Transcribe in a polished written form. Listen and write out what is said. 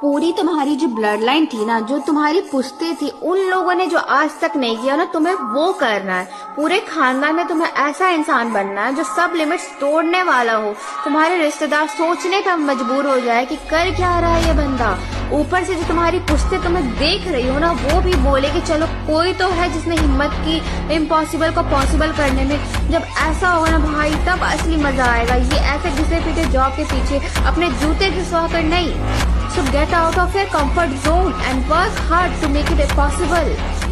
पूरी तुम्हारी जो ब्लड लाइन थी ना, जो तुम्हारी पुश्ते थी, उन लोगों ने जो आज तक नहीं किया ना, तुम्हें वो करना है। पूरे खानदान में तुम्हें ऐसा इंसान बनना है जो सब लिमिट्स तोड़ने वाला हो। तुम्हारे रिश्तेदार सोचने का मजबूर हो जाए कि कर क्या रहा है ये बंदा। ऊपर से जो तुम्हारी पुश्ते तुम्हें देख रही हो ना, वो भी बोले कि चलो कोई तो है जिसने हिम्मत की इम्पॉसिबल को पॉसिबल करने में। जब ऐसा होगा ना भाई, तब असली मजा आएगा। ये ऐसे घिसे पीटे जॉब के पीछे अपने जूते घिसवा कर नहीं। So get out of your comfort zone and work hard to make it possible.